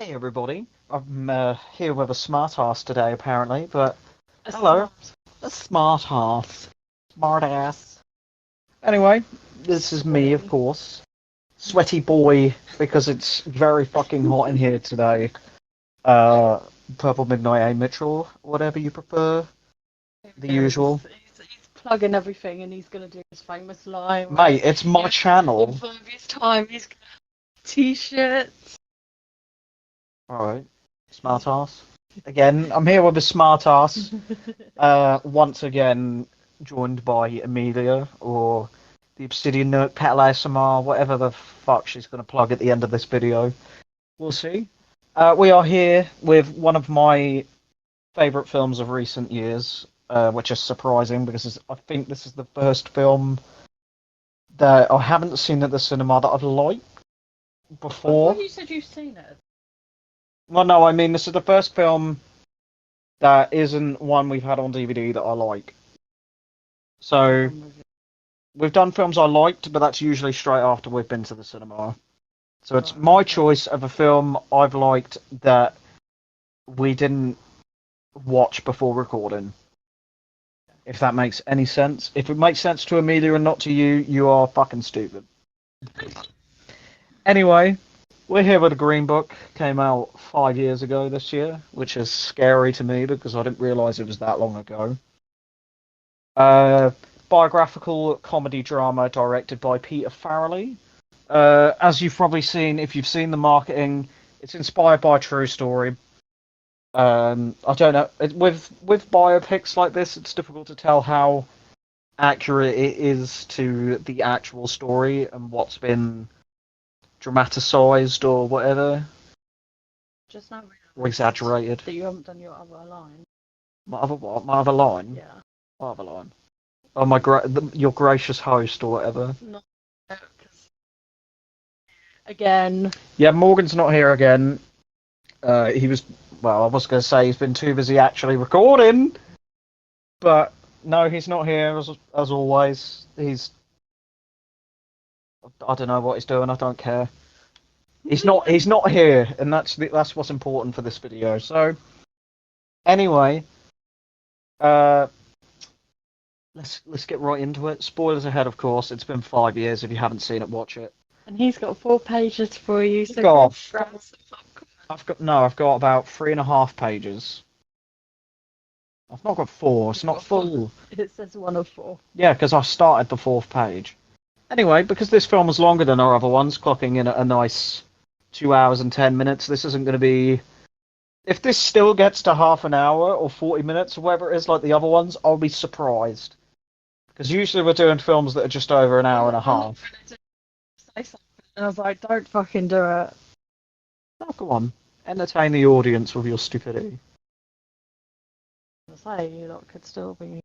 Hey everybody, I'm here with a smart ass today apparently, but A hello, smart a smart ass, smart ass. Anyway, this is me of boy. course, sweaty boy because it's very fucking hot in here today. Uh, Purple Midnight A Mitchell, whatever you prefer, Here we the go. usual. He's plugging everything and he's going to do his famous line Mate, where it's my in channel. 5 years' time he's going to have t-shirts. Alright, smart ass. Again, I'm here with a smart ass. Once again, joined by Amelia, or the Obsidian Nook, Petal ASMR, whatever the fuck she's going to plug at the end of this video. We'll see. We are here with one of my favourite films of recent years, which is surprising because I think this is the first film that I haven't seen at the cinema that I've liked I thought before. you said you've seen it. Well, no, I mean, this is the first film that isn't one we've had on DVD that I like. So, I'm with you. we've done films I liked, but that's usually straight after we've been to the cinema. So it's Right, my okay. choice of a film I've liked that we didn't watch before recording. If that makes any sense. If it makes sense to Amelia and not to you, you are fucking stupid. Anyway, we're here with a Green Book. Came out 5 years ago this year, which is scary to me because I didn't realise it was that long ago. Uh, Biographical comedy drama directed by Peter Farrelly. As you've probably seen, if you've seen the marketing, it's inspired by a true story. I don't know. With biopics like this, it's difficult to tell how accurate it is to the actual story and what's been dramatized or whatever, Just now or realised exaggerated. that you haven't done your other line. My other what? My other line? Yeah. My other line. Oh your gracious host or whatever. Not because again. Yeah, Morgan's not here again. He was, well, I was going to say he's been too busy actually recording, but no, he's not here as always. I don't know what he's doing. I don't care. He's not here, and that's what's important for this video. So anyway, uh, let's get right into it. Spoilers ahead, of course. It's been 5 years. If you haven't seen it, watch it. And he's got 4 pages for you, so Go off. grab some. I've got about 3.5 pages. I've not got four. It's You've not got four. full. It says 1 of 4. Yeah, because I started the fourth page. Anyway, because this film was longer than our other ones, clocking in at a nice 2 hours and 10 minutes, this isn't going to be. If this still gets to half an hour or 40 minutes or whatever it is like the other ones, I'll be surprised. Because usually we're doing films that are just over an hour and a half. Say something. And I was like, don't fucking do it. Oh, go on. Entertain the audience with your stupidity. I say, you lot could still be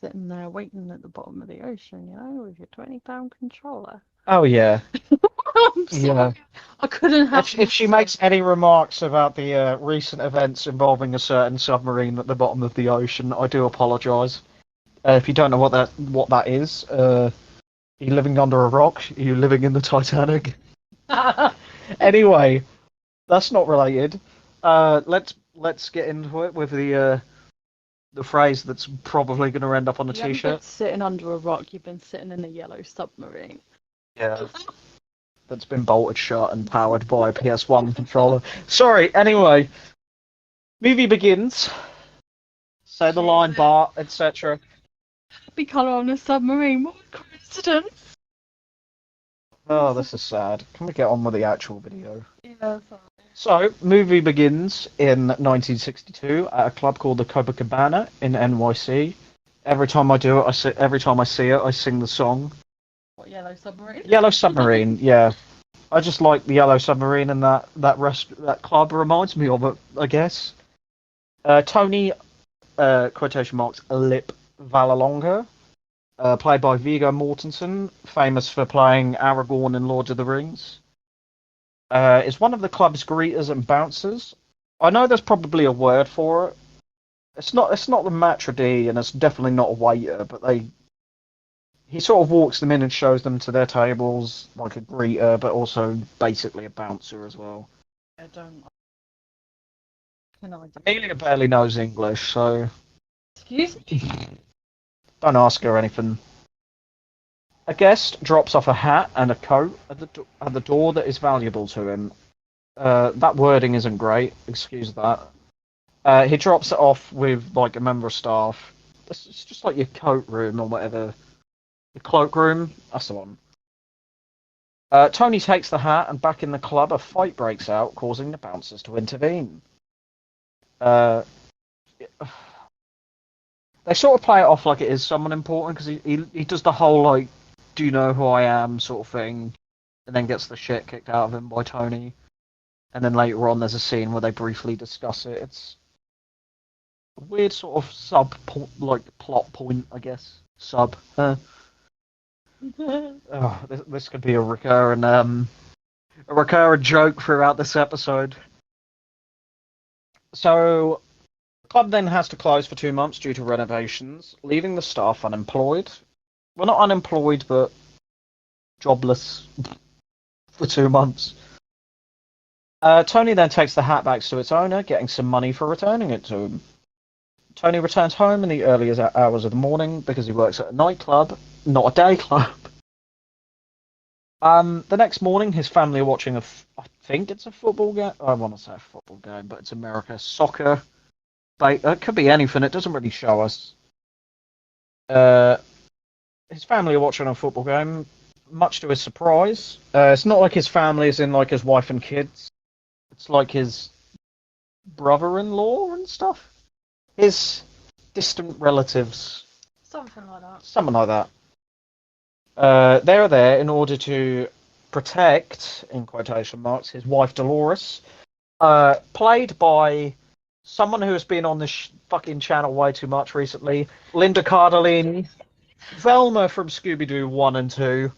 sitting there waiting at the bottom of the ocean, with your £20 controller. Oh, yeah. I'm sorry. Yeah. I couldn't have. If she makes any remarks about the recent events involving a certain submarine at the bottom of the ocean, I do apologise. If you don't know what that is, are you living under a rock? Are you living in the Titanic? Anyway, that's not related. Let's get into it with the phrase that's probably going to end up on a You haven't been t-shirt. sitting under a rock, you've been sitting in a yellow submarine. Yeah, that's been bolted shut and powered by a PS1 controller. Sorry. Anyway, movie begins. Say the line, Bart, etc. Happy colour on a submarine, what a coincidence! Oh, this is sad. Can we get on with the actual video? Yeah, sorry. So, movie begins in 1962 at a club called the Copacabana in NYC. Every time I do it, every time I see it, I sing the song. What, yellow submarine? Yellow Submarine, yeah. I just like the Yellow Submarine, and that club reminds me of it, I guess. Tony, quotation marks, Lip Vallelonga, played by Viggo Mortensen, famous for playing Aragorn in Lord of the Rings, is one of the club's greeters and bouncers. I know there's probably a word for it. It's not the maitre d', and it's definitely not a waiter, but he sort of walks them in and shows them to their tables like a greeter, but also basically a bouncer as well. I don't Can I do? Amelia barely knows English, so Excuse me? don't ask her anything. A guest drops off a hat and a coat at the door that is valuable to him. That wording isn't great. Excuse that. He drops it off with like a member of staff. It's just like your coat room or whatever. The cloakroom. That's the one. Tony takes the hat, and back in the club, a fight breaks out, causing the bouncers to intervene. Uh, they sort of play it off like it is someone important because he does the whole like, "Do you know who I am?" sort of thing, and then gets the shit kicked out of him by Tony. And then later on, there's a scene where they briefly discuss it. It's a weird sort of like plot point, I guess. Oh, this could be a recurrent joke throughout this episode. So, the club then has to close for 2 months due to renovations, leaving the staff unemployed. Well, not unemployed, but jobless for 2 months. Tony then takes the hat back to its owner, getting some money for returning it to him. Tony returns home in the earliest hours of the morning because he works at a nightclub, not a day club. The next morning, his family are watching I think it's a football game. I want to say a football game, but it's America soccer. It could be anything. It doesn't really show us. Uh, his family are watching a football game, much to his surprise. It's not like his family is in like his wife and kids. It's like his brother-in-law and stuff. His distant relatives. Something like that. Something like that. They're there in order to protect, in quotation marks, his wife Dolores, played by someone who has been on this fucking channel way too much recently, Linda Cardellini. Velma from Scooby-Doo 1 and 2.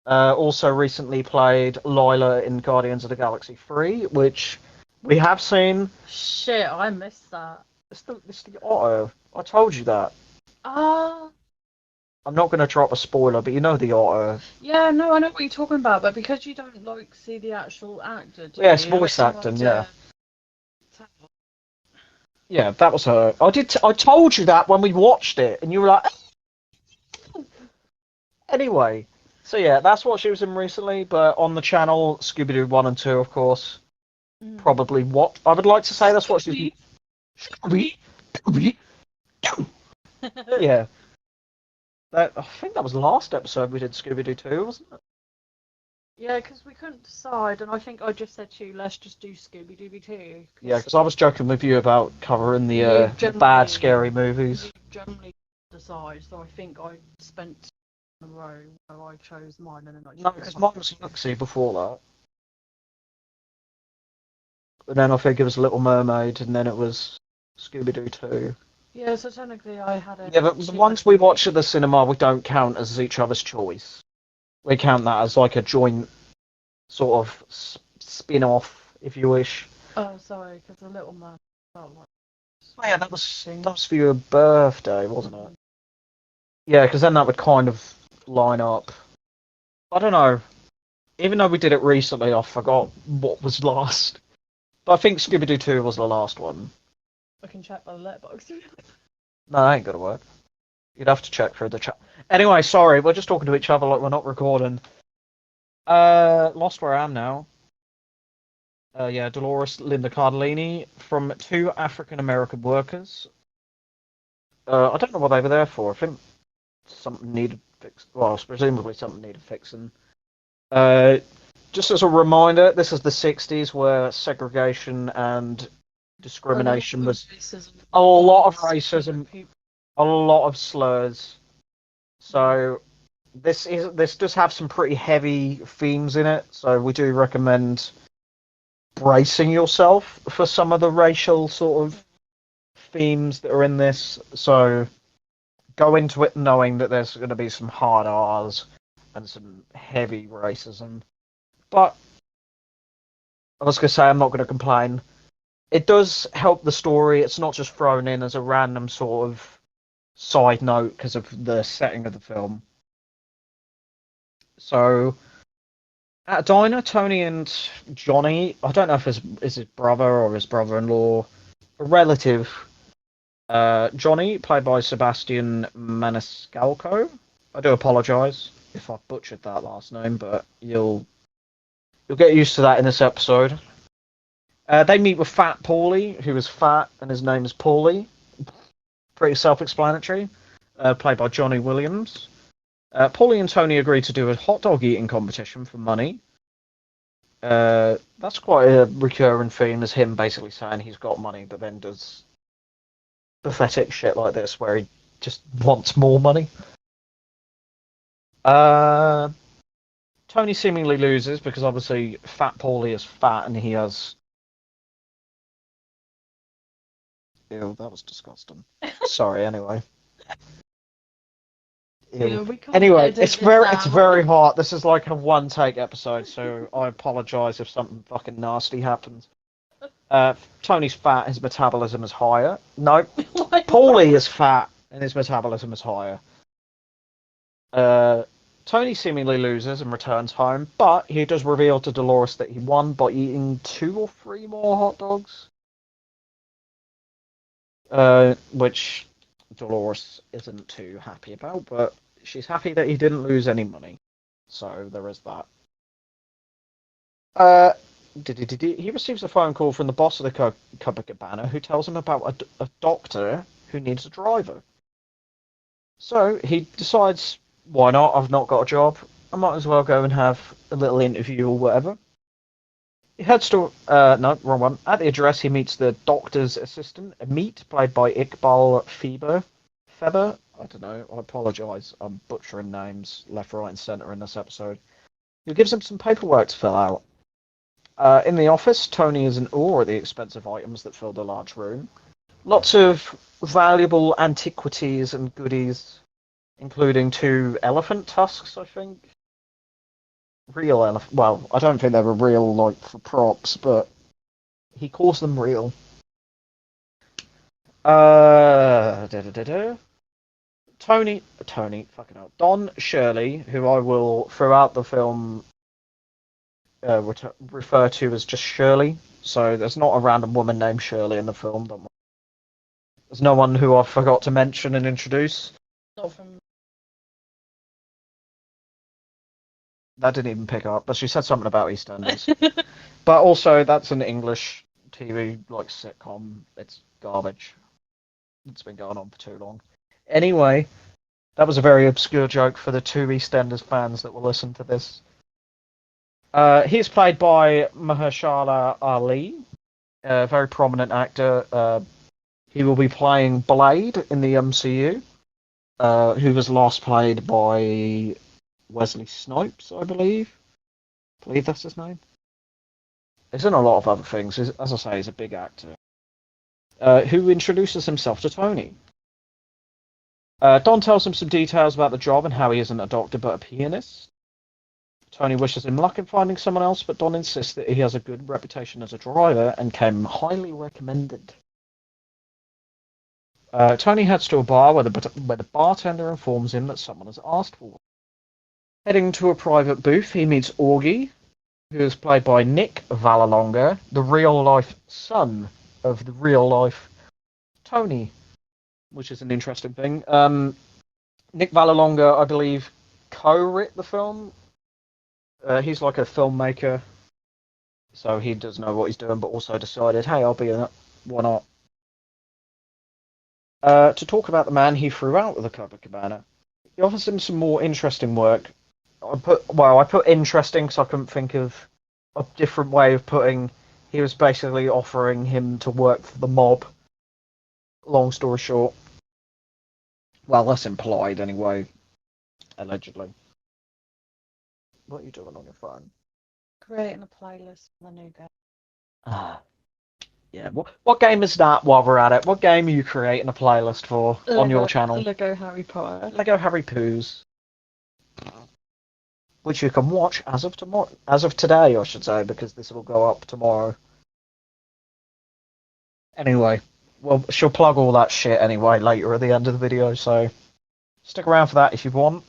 Also recently played Lila in Guardians of the Galaxy 3, which we have seen. Shit, I missed that. It's the Otto. I told you that. Ah. I'm not going to drop a spoiler, but you know the Otto. Yeah, no, I know what you're talking about, but because you don't like see the actual actor, do Yeah, it's you? voice acting, yeah. To- Yeah, that was her. I told you that when we watched it, and you were like. Anyway, so yeah, that's what she was in recently. But on the channel, Scooby Doo 1 and 2, of course. Probably what I would like to say. That's what she's. Scooby Doo. Yeah. I think that was the last episode we did Scooby Doo 2, wasn't it? Yeah, because we couldn't decide, and I think I just said to you, let's just do Scooby Dooby 2. Yeah, because I was joking with you about covering the bad, scary movies. You generally decide, so I think I spent in a row where I chose mine, and then I chose No, because mine was Nooksy before that. And then I think it was Little Mermaid, and then it was Scooby Doo 2. Yeah, so technically I had a. Yeah, but the ones we watch at the cinema, we don't count as each other's choice. We count that as like a joint sort of spin-off, if you wish. Oh, sorry, because the Little Man felt like. Oh yeah, that was for your birthday, wasn't it? Yeah, because then that would kind of line up. I don't know. Even though we did it recently, I forgot what was last. But I think Scooby Doo 2 was the last one. I can check by the letterbox. No, that ain't gonna work. You'd have to check through the chat. Anyway, sorry, we're just talking to each other like we're not recording. Lost where I am now. Yeah, Dolores Linda Cardellini from two African American workers. I don't know what they were there for. I think something needed fixed. Well, presumably something needed fixing. Just as a reminder, this is the 60s where segregation and discrimination was a lot of racism, a lot of slurs. So this does have some pretty heavy themes in it. So we do recommend bracing yourself for some of the racial sort of themes that are in this. So go into it knowing that there's going to be some hard R's and some heavy racism. But I was going to say I'm not going to complain. It does help the story. It's not just thrown in as a random sort of side note because of the setting of the film. So at a diner, Tony and Johnny, I don't know if it's his brother or his brother-in-law, relative, Johnny, played by Sebastian Maniscalco. I do apologise if I butchered that last name, but you'll get used to that in this episode. They meet with Fat Paulie, who is fat and his name is Paulie. Pretty self-explanatory. Played by Johnny Williams. Paulie and Tony agree to do a hot dog eating competition for money. That's quite a recurring theme, is him basically saying he's got money, but then does pathetic shit like this where he just wants more money. Tony seemingly loses because obviously Fat Paulie is fat and he has. Ew, that was disgusting. Sorry, anyway. Yeah, we can't Anyway, edit it's this very out. hot. This is like a one take episode, so I apologise if something fucking nasty happens. Tony's fat, his metabolism is higher. No, Paulie is fat and his metabolism is higher. Tony seemingly loses and returns home, but he does reveal to Dolores that he won by eating 2 or 3 more hot dogs. Which Dolores isn't too happy about, but she's happy that he didn't lose any money. So there is that. He receives a phone call from the boss of the Copacabana who tells him about a doctor who needs a driver. So he decides, why not? I've not got a job. I might as well go and have a little interview or whatever. He heads to, no, wrong one. At the address, he meets the doctor's assistant, Amit, played by Iqbal Feber? I don't know, I apologise. I'm butchering names left, right, and centre in this episode. He gives him some paperwork to fill out. In the office, Tony is in awe at the expensive items that fill the large room. Lots of valuable antiquities and goodies, including 2 elephant tusks, I think. Real elephant. Well, I don't think they were real, like, for props, but he calls them real. Tony, fucking hell. Don Shirley, who I will, throughout the film, refer to as just Shirley. So there's not a random woman named Shirley in the film. There's no one who I forgot to mention and introduce. Not from. That didn't even pick up, but she said something about EastEnders. But also, that's an English TV like sitcom. It's garbage. It's been going on for too long. Anyway, that was a very obscure joke for the 2 EastEnders fans that will listen to this. He's played by Mahershala Ali, a very prominent actor. He will be playing Blade in the MCU, who was last played by Wesley Snipes, I believe. I believe that's his name. He's in a lot of other things. As I say, he's a big actor. Who introduces himself to Tony. Don tells him some details about the job and how he isn't a doctor but a pianist. Tony wishes him luck in finding someone else, but Don insists that he has a good reputation as a driver and came highly recommended. Tony heads to a bar where the bartender informs him that someone has asked for one. Heading to a private booth, he meets Augie, who is played by Nick Vallelonga, the real-life son of the real-life Tony, which is an interesting thing. Nick Vallelonga, I believe, co-wrote the film. He's like a filmmaker, so he does know what he's doing, but also decided, hey, I'll be in it. Why not? To talk about the man he threw out of the Copacabana, he offers him some more interesting work. I put interesting because I couldn't think of a different way of putting. He was basically offering him to work for the mob. Long story short. Well, that's implied anyway. Allegedly. What are you doing on your phone? Creating a playlist for the new game. Yeah. What game is that while we're at it? What game are you creating a playlist for on your channel? Lego Harry Potter. Lego Harry Poos. Which you can watch as of tomorrow, as of today, I should say, because this will go up tomorrow. Anyway, well, she'll plug all that shit anyway later at the end of the video, so stick around for that if you want.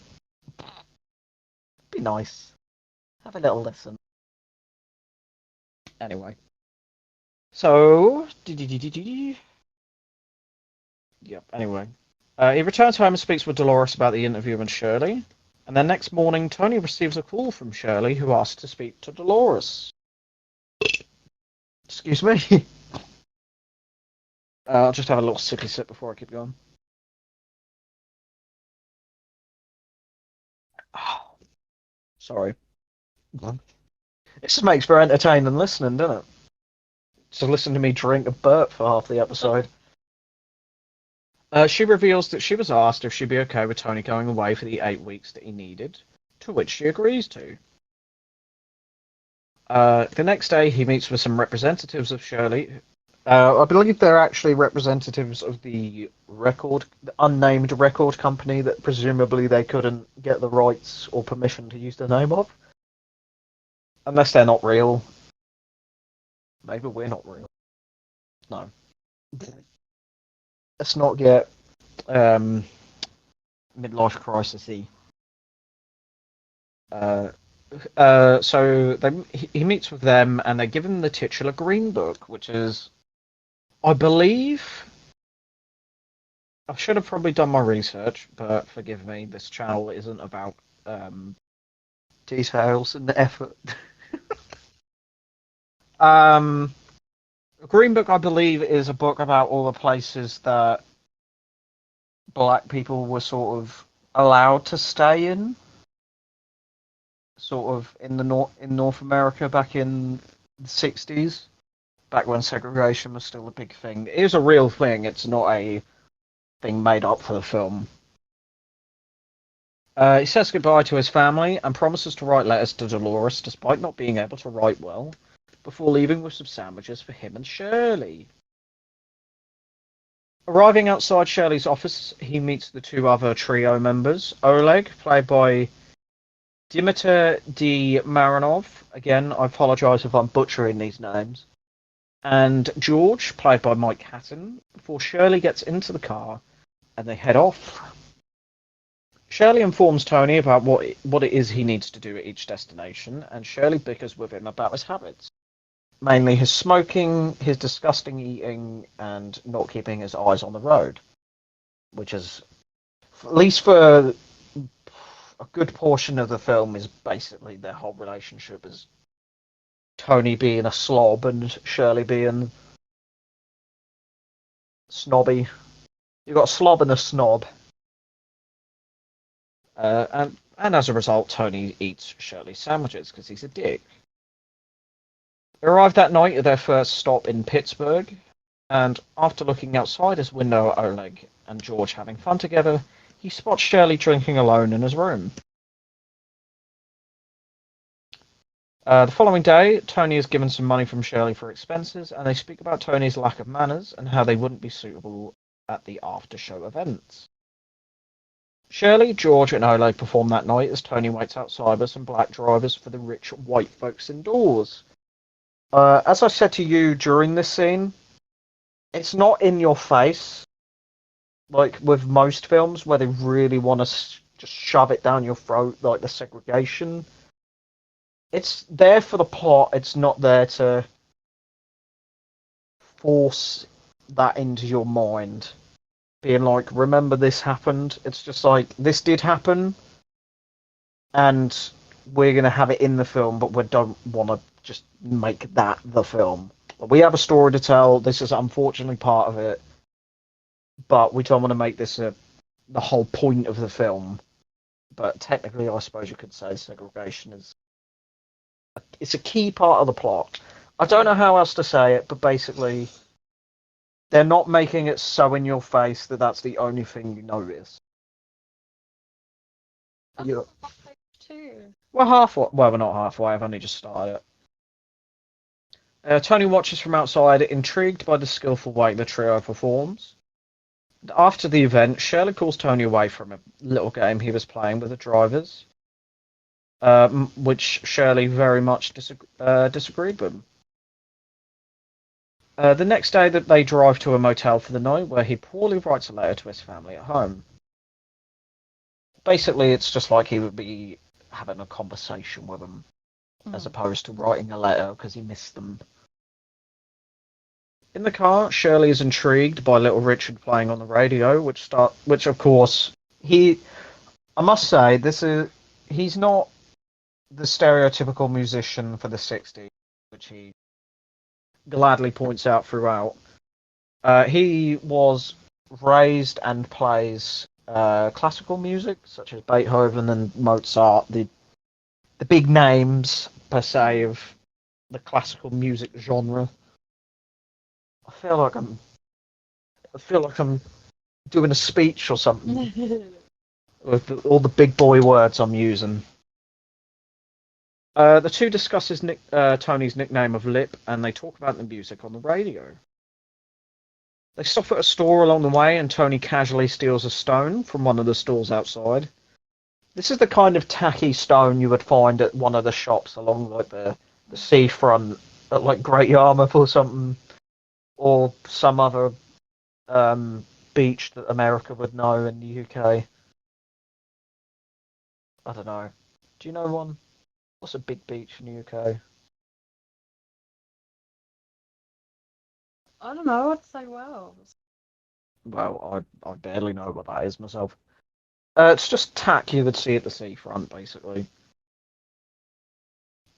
Be nice. Have a little listen. Anyway. So, yep, anyway. He returns home and speaks with Dolores about the interview and Shirley. And then next morning, Tony receives a call from Shirley who asks to speak to Dolores. Excuse me. I'll just have a little sippy sip before I keep going. Oh, sorry. It just makes for entertaining listening, doesn't it? So listen to me drink a burp for half the episode. She reveals that she was asked if she'd be okay with Tony going away for the 8 weeks that he needed, to which she agrees to. The next day, he meets with some representatives of Shirley. I believe they're actually representatives of the unnamed record company that presumably they couldn't get the rights or permission to use the name of. Unless they're not real. Maybe we're not real. No. Let's not get midlife crisis-y. So he meets with them and they give him the titular Green Book, which is, I believe, I should have probably done my research, but forgive me, this channel isn't about details and effort. um, Green Book, I believe, is a book about all the places that black people were sort of allowed to stay in, sort of in North America back in the 60s, back when segregation was still a big thing. It is a real thing. It's not a thing made up for the film. He says goodbye to his family and promises to write letters to Dolores despite not being able to write well, before leaving with some sandwiches for him and Shirley. Arriving outside Shirley's office, he meets the two other trio members. Oleg, played by Dimitar D. Marinov. Again, I apologise if I'm butchering these names. And George, played by Mike Hatton, before Shirley gets into the car and they head off. Shirley informs Tony about what it is he needs to do at each destination, and Shirley bickers with him about his habits. Mainly his smoking, his disgusting eating, and not keeping his eyes on the road. Which is, at least for a good portion of the film, is basically their whole relationship is Tony being a slob and Shirley being snobby. You've got a slob and a snob. And as a result, Tony eats Shirley's sandwiches because he's a dick. They arrive that night at their first stop in Pittsburgh, and after looking outside his window at Oleg and George having fun together, he spots Shirley drinking alone in his room. The following day, Tony is given some money from Shirley for expenses, and they speak about Tony's lack of manners and how they wouldn't be suitable at the after-show events. Shirley, George, and Oleg perform that night as Tony waits outside with some black drivers for the rich white folks indoors. As I said to you during this scene, it's not in your face, like with most films where they really want to just shove it down your throat, like the segregation. It's there for the plot. It's not there to force that into your mind, being like, remember this happened. It's just like, this did happen, and we're going to have it in the film, but we don't want to just make that the film. We have a story to tell. This is unfortunately part of it, but we don't want to make this the whole point of the film. But technically, I suppose you could say segregation is it's a key part of the plot. I don't know how else to say it, but basically, they're not making it so in your face that that's the only thing you notice. You Too. We're halfway. Well, we're not halfway. I've only just started it. Tony watches from outside, intrigued by the skillful way the trio performs. After the event, Shirley calls Tony away from a little game he was playing with the drivers, which Shirley very much disagreed with. The next day, that they drive to a motel for the night, where he poorly writes a letter to his family at home. Basically, it's just like he would be having a conversation with them, as opposed to writing a letter because he missed them. In the car, Shirley is intrigued by Little Richard playing on the radio, which of course he. I must say, he's not the stereotypical musician for the '60s, which he gladly points out throughout. He was raised and plays classical music, such as Beethoven and Mozart, the big names per se of the classical music genre. I feel like I'm I feel like I'm doing a speech or something with all the big boy words I'm using. The two discuss Tony's nickname of Lip, and they talk about the music on the radio. They stop at a store along the way, and Tony casually steals a stone from one of the stalls outside. This is the kind of tacky stone you would find at one of the shops along like the seafront at like Great Yarmouth or something, or some other beach that America would know in the UK. I don't know. Do you know one? What's a big beach in the UK? I don't know. I'd say Wales. Well, I barely know what that is myself. It's just tack you would see at the seafront, basically.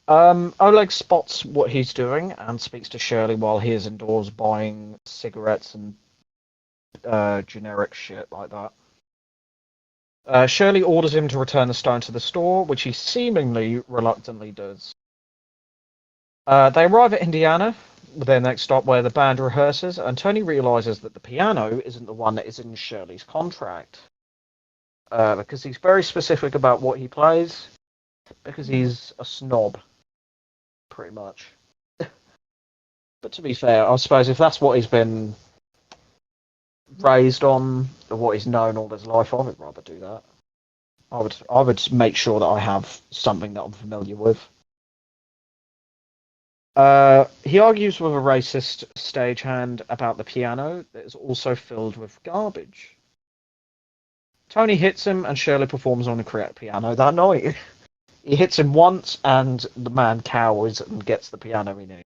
Oleg spots what he's doing and speaks to Shirley while he is indoors buying cigarettes and generic shit like that. Shirley orders him to return the stone to the store, which he seemingly reluctantly does. They arrive at Indiana, their next stop, where the band rehearses, and Tony realizes that the piano isn't the one that is in Shirley's contract. Because he's very specific about what he plays, because he's a snob, pretty much. But to be fair, I suppose if that's what he's been raised on, or what he's known all his life, I would rather do that. I would make sure that I have something that I'm familiar with. He argues with a racist stagehand about the piano that is also filled with garbage. Tony hits him, and Shirley performs on the correct piano that night. He hits him once, and the man cowers and gets the piano he needs.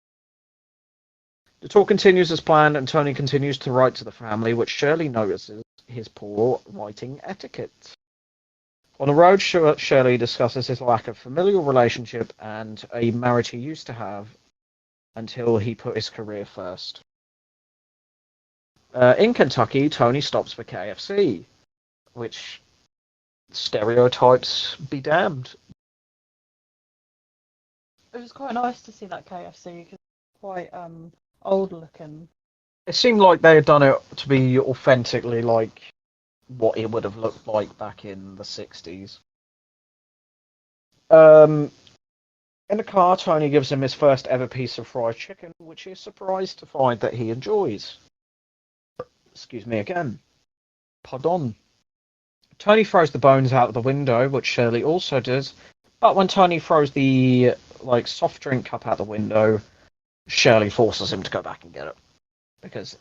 The tour continues as planned, and Tony continues to write to the family, which Shirley notices his poor writing etiquette. On the road, Shirley discusses his lack of familial relationship and a marriage he used to have until he put his career first. In Kentucky, Tony stops for KFC, which stereotypes be damned. It was quite nice to see that KFC because it's quite old looking. It seemed like they had done it to be authentically like what it would have looked like back in the 60s. In the car, Tony gives him his first ever piece of fried chicken, which he is surprised to find that he enjoys. Excuse me again. Pardon. Tony throws the bones out of the window, which Shirley also does. But when Tony throws the soft drink cup out the window, Shirley forces him to go back and get it. Because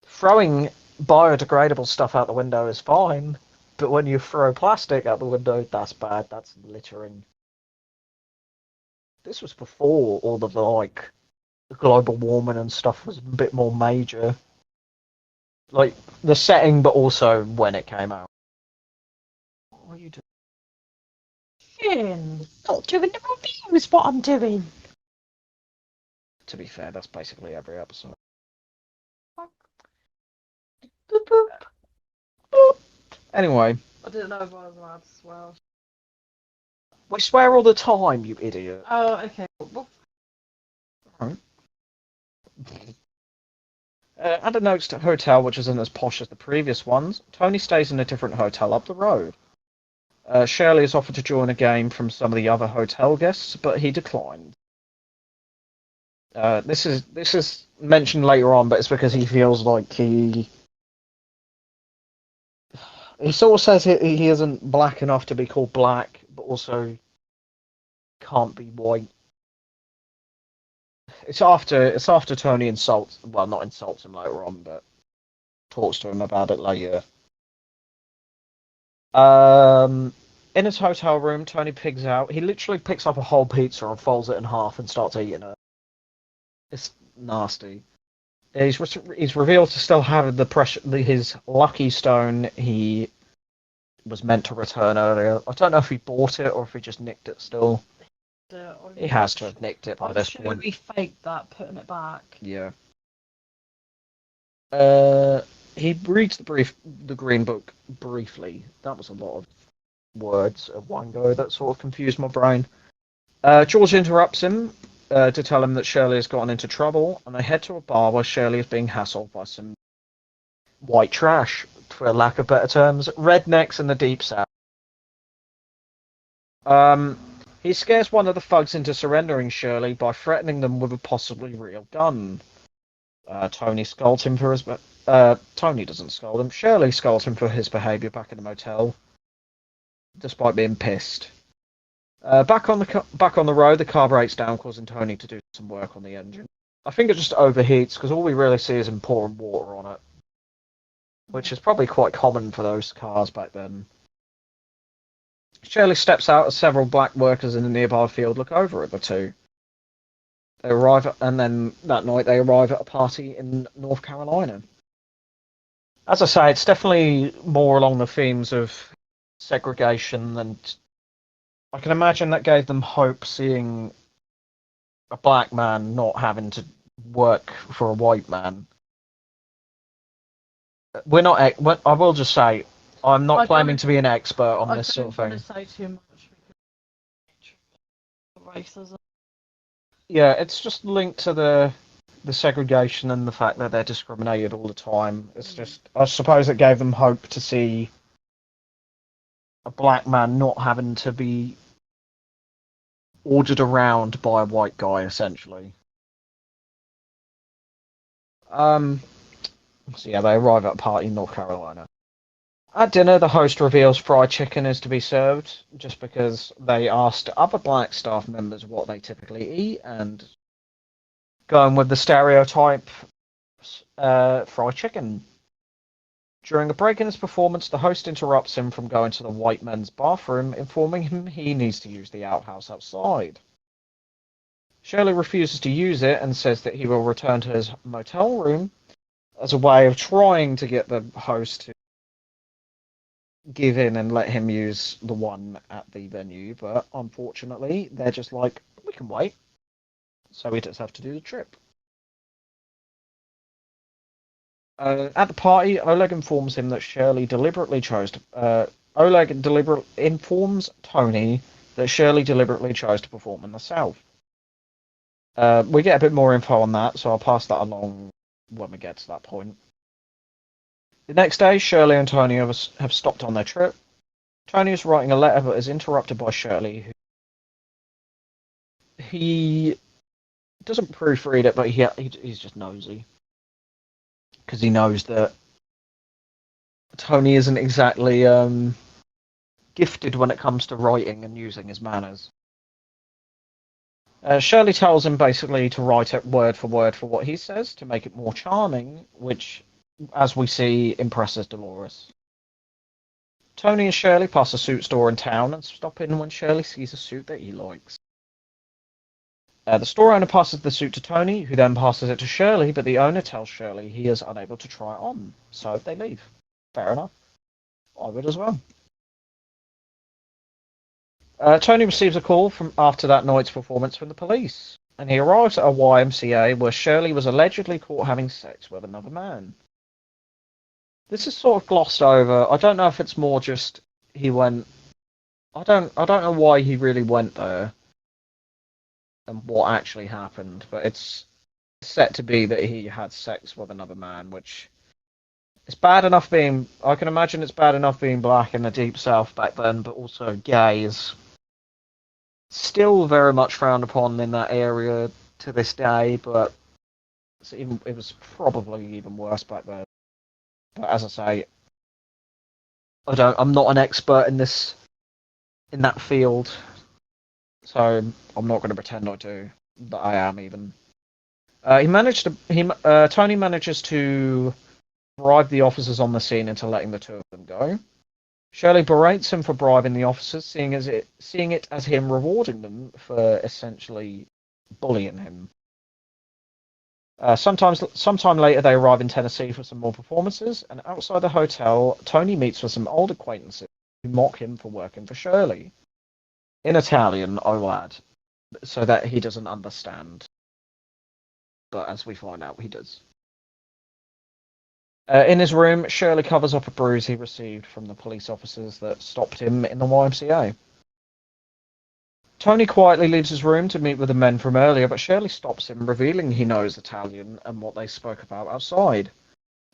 throwing biodegradable stuff out the window is fine, but when you throw plastic out the window, that's bad. That's littering. This was before all of the global warming and stuff was a bit more major. Like the setting, but also when it came out. What are you doing? Not doing the review is what I'm doing. To be fair, that's basically every episode. Boop, boop. Boop. Anyway. I didn't know if I was allowed to swear. We swear all the time, you idiot. Oh, okay. Right. At a Nook's hotel, which isn't as posh as the previous ones, Tony stays in a different hotel up the road. Shirley is offered to join a game from some of the other hotel guests, but he declined. This is mentioned later on, but it's because he feels like he sort of says he isn't black enough to be called black, but also can't be white. It's after Tony not insults him later on, but talks to him about it later. In his hotel room, Tony pigs out. He literally picks up a whole pizza and folds it in half and starts eating it. It's nasty. He's revealed to still have his lucky stone he was meant to return earlier. I don't know if he bought it or if he just nicked it still. He has to have nicked it by this point. He faked that, putting it back. Yeah. He reads the Green Book briefly. That was a lot of words at one go. That sort of confused my brain. George interrupts him to tell him that Shirley has gotten into trouble, and they head to a bar where Shirley is being hassled by some white trash, for lack of better terms, rednecks in the deep south. He scares one of the thugs into surrendering Shirley by threatening them with a possibly real gun. Tony scolds him for his. Tony doesn't scold him. Shirley scolds him for his behaviour back in the motel, despite being pissed. Back on the road, the car breaks down, causing Tony to do some work on the engine. I think it just overheats because all we really see is him pouring water on it, which is probably quite common for those cars back then. Shirley steps out as several black workers in the nearby field look over at the two. They arrive, and then that night they arrive at a party in North Carolina. As I say, it's definitely more along the themes of segregation, and I can imagine that gave them hope, seeing a black man not having to work for a white man. We're not. I will just say, I'm not claiming to be an expert on this sort of thing. I don't want to say too much because racism. Yeah, it's just linked to the segregation and the fact that they're discriminated all the time. It's just, I suppose it gave them hope to see a black man not having to be ordered around by a white guy, essentially. So yeah, they arrive at a party in North Carolina. At dinner, the host reveals fried chicken is to be served, just because they asked other black staff members what they typically eat, and going with the stereotype, fried chicken. During a break in his performance, the host interrupts him from going to the white men's bathroom, informing him he needs to use the outhouse outside. Shirley refuses to use it and says that he will return to his motel room as a way of trying to get the host to give in and let him use the one at the venue, but unfortunately, they're just like, we can wait. So we just have to do the trip. At the party, Oleg informs him that informs Tony that Shirley deliberately chose to perform in the South. We get a bit more info on that, so I'll pass that along when we get to that point. The next day, Shirley and Tony have stopped on their trip. Tony is writing a letter but is interrupted by Shirley, he doesn't proofread it, but he's just nosy. Because he knows that Tony isn't exactly gifted when it comes to writing and using his manners. Shirley tells him basically to write it word for what he says to make it more charming, which, as we see, impresses Dolores. Tony and Shirley pass a suit store in town and stop in when Shirley sees a suit that he likes. The store owner passes the suit to Tony, who then passes it to Shirley, but the owner tells Shirley he is unable to try it on, so they leave. Fair enough. I would as well. Tony receives a call after that night's performance from the police, and he arrives at a YMCA where Shirley was allegedly caught having sex with another man. This is sort of glossed over. I don't know if it's more just he went. I don't know why he really went there and what actually happened, but it's set to be that he had sex with another man, which it's bad enough being. I can imagine it's bad enough being black in the deep south back then, but also gay is still very much frowned upon in that area to this day. But it was probably even worse back then. But as I say, I'm not an expert in that field, so I'm not going to pretend I do, that I am even. Tony manages to bribe the officers on the scene into letting the two of them go. Shirley berates him for bribing the officers, seeing it as him rewarding them for essentially bullying him. Sometime later, they arrive in Tennessee for some more performances, and outside the hotel, Tony meets with some old acquaintances who mock him for working for Shirley. In Italian, I'll add, so that he doesn't understand. But as we find out, he does. In his room, Shirley covers up a bruise he received from the police officers that stopped him in the YMCA. Tony quietly leaves his room to meet with the men from earlier, but Shirley stops him, revealing he knows Italian and what they spoke about outside.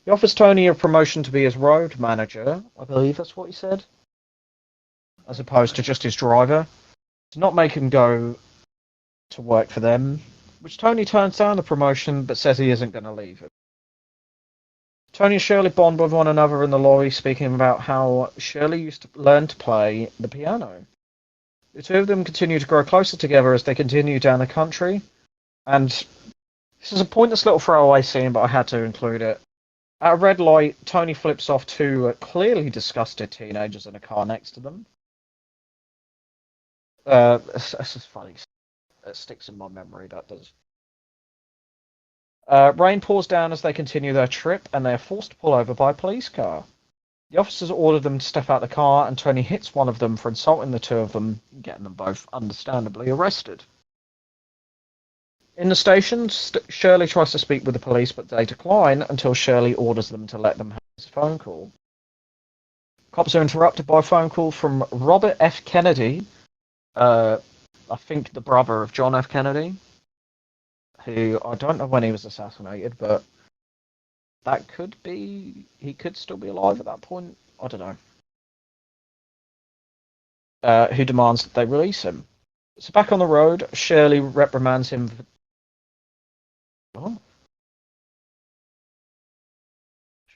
He offers Tony a promotion to be his road manager, I believe that's what he said, as opposed to just his driver, to not make him go to work for them, which Tony turns down the promotion but says he isn't going to leave it. Tony and Shirley bond with one another in the lorry, speaking about how Shirley used to learn to play the piano. The two of them continue to grow closer together as they continue down the country, and this is a pointless little throwaway scene, but I had to include it. At a red light, Tony flips off two clearly disgusted teenagers in a car next to them. It's just funny. It sticks in my memory, that does. Rain pours down as they continue their trip, and they are forced to pull over by a police car. The officers order them to step out the car, and Tony hits one of them for insulting the two of them, getting them both understandably arrested. In the station, Shirley tries to speak with the police, but they decline until Shirley orders them to let them have his phone call. Cops are interrupted by a phone call from Robert F. Kennedy, I think the brother of John F. Kennedy, who I don't know when he was assassinated, but that could be, he could still be alive at that point. I don't know. Who demands that they release him. So back on the road, Shirley reprimands him for... What?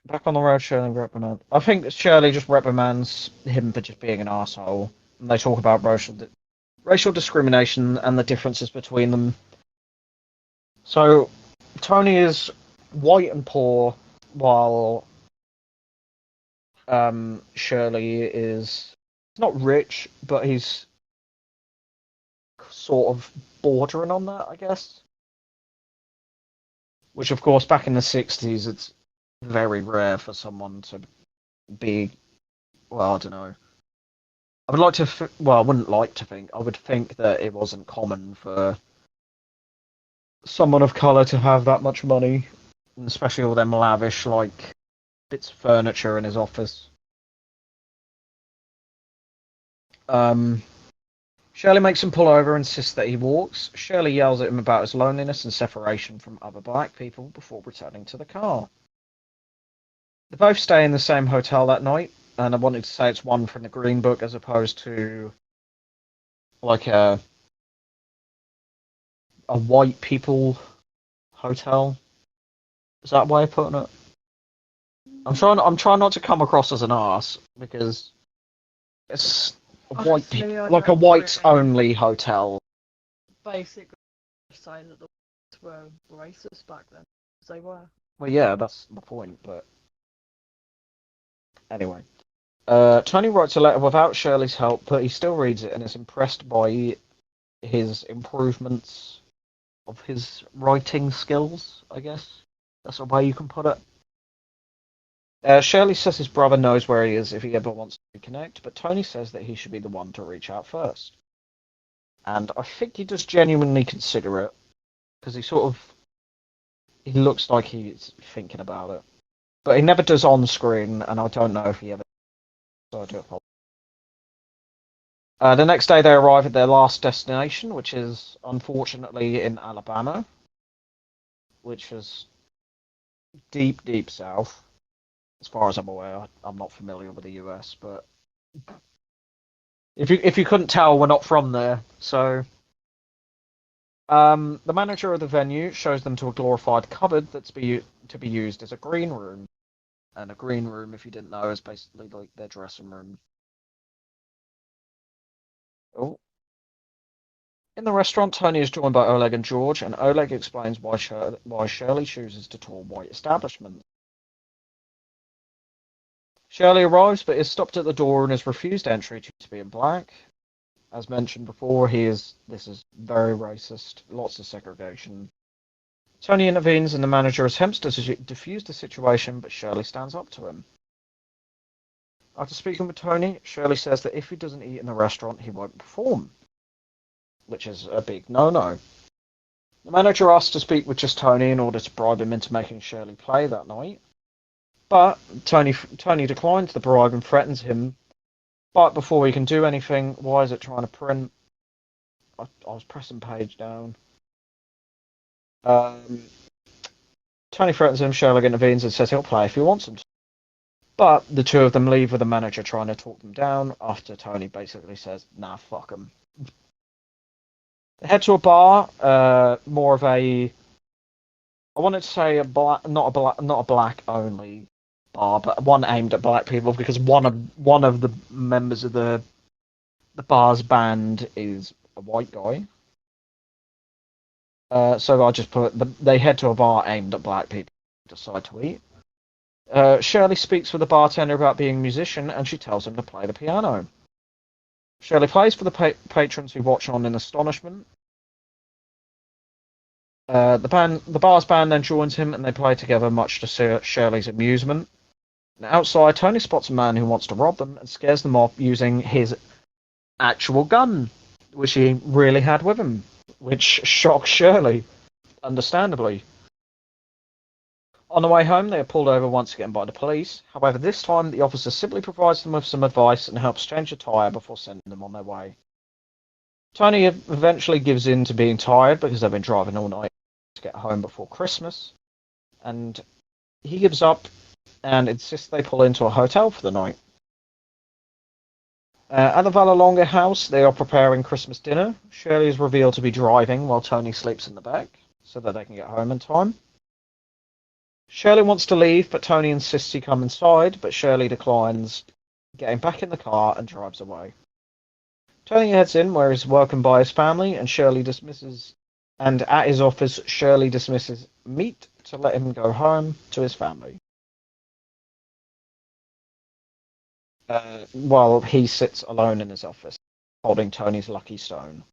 Back on the road, Shirley reprimands... I think Shirley just reprimands him for just being an asshole. And they talk about racial discrimination and the differences between them. So, Tony is white and poor, while Shirley is not rich, but he's sort of bordering on that, I guess. Which, of course, back in the 60s, it's very rare for someone to be, well, I don't know. I would like to, well, I wouldn't like to think, I would think that it wasn't common for someone of colour to have that much money, especially all them lavish, like, bits of furniture in his office. Shirley makes him pull over and insists that he walks. Shirley yells at him about his loneliness and separation from other black people before returning to the car. They both stay in the same hotel that night, and I wanted to say it's one from the Green Book as opposed to like a white people hotel. Is that way of putting it? I'm trying not to come across as an arse because it's a white like a whites only hotel. Basically, saying that the whites were racist back then, because they were. Well, yeah, that's the point. But anyway, Tony writes a letter without Shirley's help, but he still reads it and is impressed by his improvements of his writing skills. I guess that's a way you can put it. Shirley says his brother knows where he is if he ever wants to reconnect, but Tony says that he should be the one to reach out first. And I think he does genuinely consider it, because he looks like he's thinking about it. But he never does on screen, and I don't know if he ever does, so I do apologize. The next day they arrive at their last destination, which is unfortunately in Alabama, which is deep, deep south. As far as I'm aware, I'm not familiar with the US, but if you couldn't tell, we're not from there. So, the manager of the venue shows them to a glorified cupboard that's to be used as a green room, and a green room, if you didn't know, is basically like their dressing room. Oh. In the restaurant, Tony is joined by Oleg and George, and Oleg explains why Shirley chooses to tour white establishments. Shirley arrives, but is stopped at the door and is refused entry due to being black. As mentioned before, this is very racist, lots of segregation. Tony intervenes and the manager attempts to defuse the situation, but Shirley stands up to him. After speaking with Tony, Shirley says that if he doesn't eat in the restaurant, he won't perform, which is a big no-no. The manager asks to speak with just Tony in order to bribe him into making Shirley play that night, but Tony declines the bribe and threatens him. But before he can do anything, why is it trying to print? I was pressing page down. Um, Tony threatens him, Sherlock intervenes and says he'll play if he wants him to. But the two of them leave with the manager trying to talk them down after Tony basically says, nah, fuck them. They head to a bar, more of a, I wanted to say not a black only bar, but one aimed at black people because one of the members of the bar's band is a white guy. So I just they head to a bar aimed at black people, decide to eat. Shirley speaks with the bartender about being a musician, and she tells him to play the piano. Shirley plays for the patrons who watch on in astonishment. The bar's band then joins him, and they play together, much to Shirley's amusement. Now, outside, Tony spots a man who wants to rob them and scares them off using his actual gun, which he really had with him, which shocks Shirley, understandably. On the way home, they are pulled over once again by the police. However, this time the officer simply provides them with some advice and helps change a tyre before sending them on their way. Tony eventually gives in to being tired because they've been driving all night to get home before Christmas, and he gives up and insists they pull into a hotel for the night. At the Vallalonga house, they are preparing Christmas dinner. Shirley is revealed to be driving while Tony sleeps in the back so that they can get home in time. Shirley wants to leave, but Tony insists he come inside, but Shirley declines, getting back in the car and drives away. Tony heads in, where he's welcomed by his family, and at his office, Shirley dismisses Meat to let him go home to his family. While he sits alone in his office, holding Tony's lucky stone.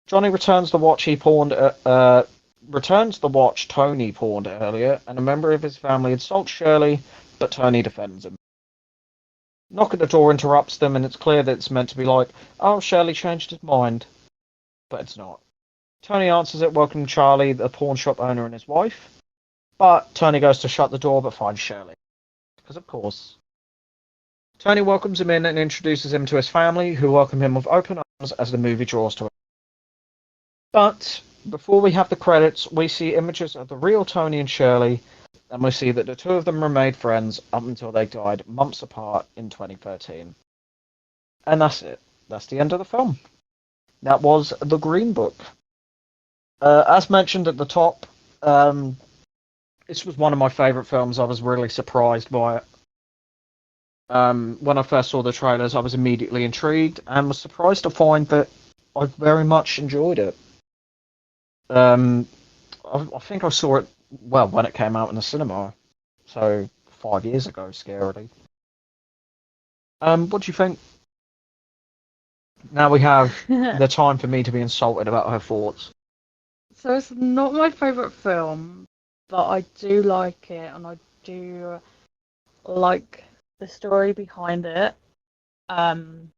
Johnny returns the watch Tony pawned earlier, and a member of his family insults Shirley, but Tony defends him. Knock at the door interrupts them, and it's clear that it's meant to be like, oh, Shirley changed his mind. But it's not. Tony answers it, welcoming Charlie, the pawn shop owner, and his wife. But Tony goes to shut the door, but finds Shirley. Because of course. Tony welcomes him in and introduces him to his family, who welcome him with open arms as the movie draws to a. But before we have the credits, we see images of the real Tony and Shirley, and we see that the two of them remained friends up until they died months apart in 2013. And that's it. That's the end of the film. That was The Green Book. As mentioned at the top, this was one of my favourite films. I was really surprised by it. When I first saw the trailers, I was immediately intrigued and was surprised to find that I very much enjoyed it. I think I saw it, well, when it came out in the cinema, so 5 years ago, scarily. What do you think? Now we have the time for me to be insulted about her thoughts. So it's not my favourite film, but I do like it, and I do like the story behind it. Bearing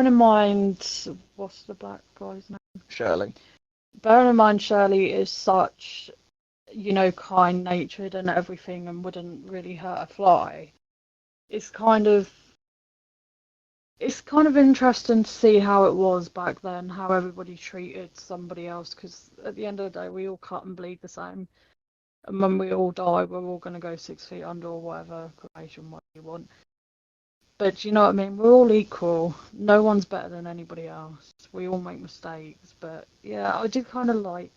in mind, what's the black guy's name? Shirley. Bearing in mind Shirley is such, kind-natured and everything and wouldn't really hurt a fly. It's kind of interesting to see how it was back then, how everybody treated somebody else, because at the end of the day, we all cut and bleed the same. And when we all die, we're all going to go 6 feet under or whatever, cremation, what you want. But you know what I mean? We're all equal. No one's better than anybody else. We all make mistakes. But yeah, I did kind of like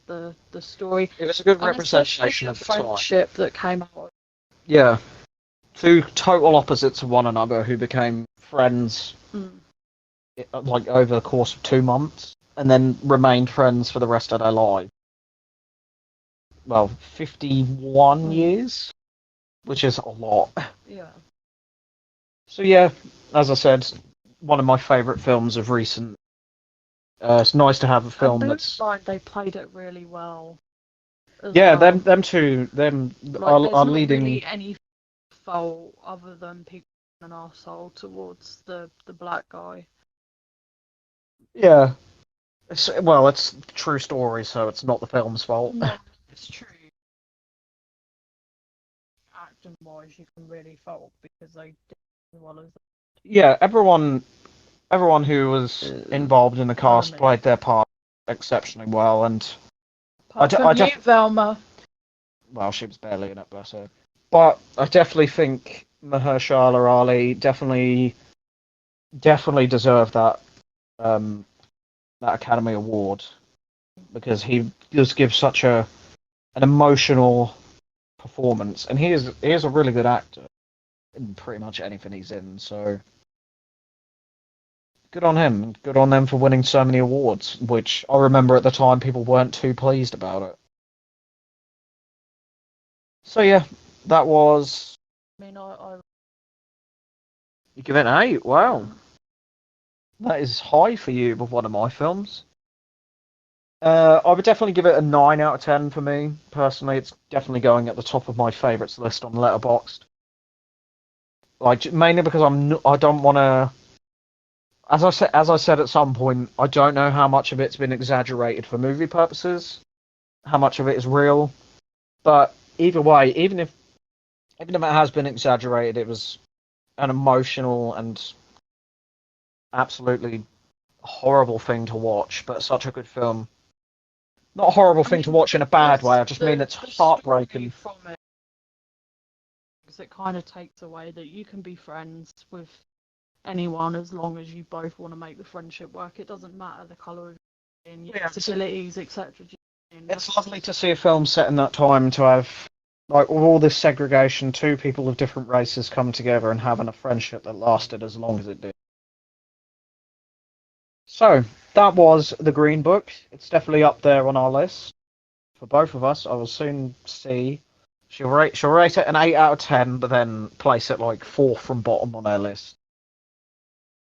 the story. It was a good And representation of the the time. friendship that came out. Yeah. Two total opposites of one another who became friends like over the course of 2 months and then remained friends for the rest of their life. Well, 51 years, which is a lot. Yeah. So yeah, as I said, one of my favourite films of recent. It's nice to have a film that's. Like they played it really well. as Yeah, well. them two, them Like, there's are not leading. really any fault other than people being an arsehole towards the black guy. Yeah, it's a true story, so it's not the film's fault. No, it's true. Acting wise, you can really fault because they did as well as Yeah, everyone who was involved in the cast Jeremy. played their part exceptionally well, and Apart from I you, Velma. well, she was barely in it, bless her. But I definitely think Mahershala Ali definitely deserved um, that Academy Award because he does give such an emotional performance, and he is a really good actor in pretty much anything he's in. So good on him. Good on them for winning so many awards, which I remember at the time people weren't too pleased about it. So yeah, that was. I mean, I You give it an 8. Wow, yeah. that is high for you with one of my films. I would definitely give it a 9 out of 10 for me personally. It's definitely going at the top of my favourites list on Letterboxd. Like mainly because I don't want to. As I said at some point, I don't know how much of it's been exaggerated for movie purposes, how much of it is real. But either way, even if it has been exaggerated, it was an emotional and absolutely horrible thing to watch, but such a good film. Not a horrible I thing to mean, watch in a bad way. I just mean it's the story heartbreaking. from it, because it kind of takes away that you can be friends with anyone as long as you both want to make the friendship work. It doesn't matter the colour of your skin, your Yeah, disabilities, etc. it's lovely to see a film set in that time to have like with all this segregation, two people of different races come together and having a friendship that lasted as long as it did. So that was The Green Book. It's definitely up there on our list for both of us. I will soon see. She'll rate it an 8 out of 10, but then place it like fourth from bottom on our list.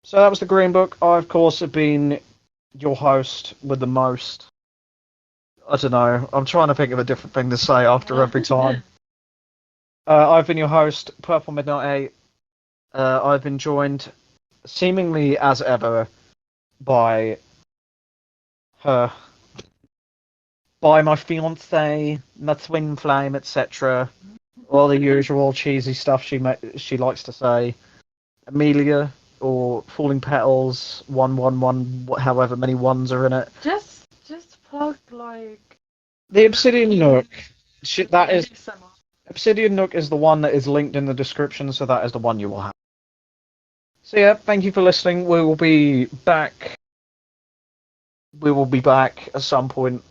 So that was The Green Book. I of course have been your host with the most. I don't know. I'm trying to think of a different thing to say after every time. I've been your host, Purple Midnight 8. I've been joined, seemingly as ever, by her, by my fiance, my twin flame, etc. All the usual cheesy stuff she likes to say. Amelia, or Falling Petals, 111, however many ones are in it. Just plug like The Obsidian Nook. That is ASMR. Obsidian Nook is the one that is linked in the description, so that is the one you will have. So yeah, thank you for listening. We will be back. We will be back at some point.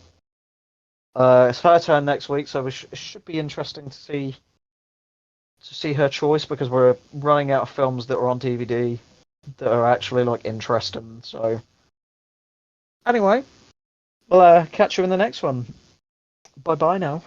It's her turn next week, so it should be interesting to see her choice because we're running out of films that are on DVD that are actually like interesting. So anyway, we'll catch you in the next one. Bye bye now.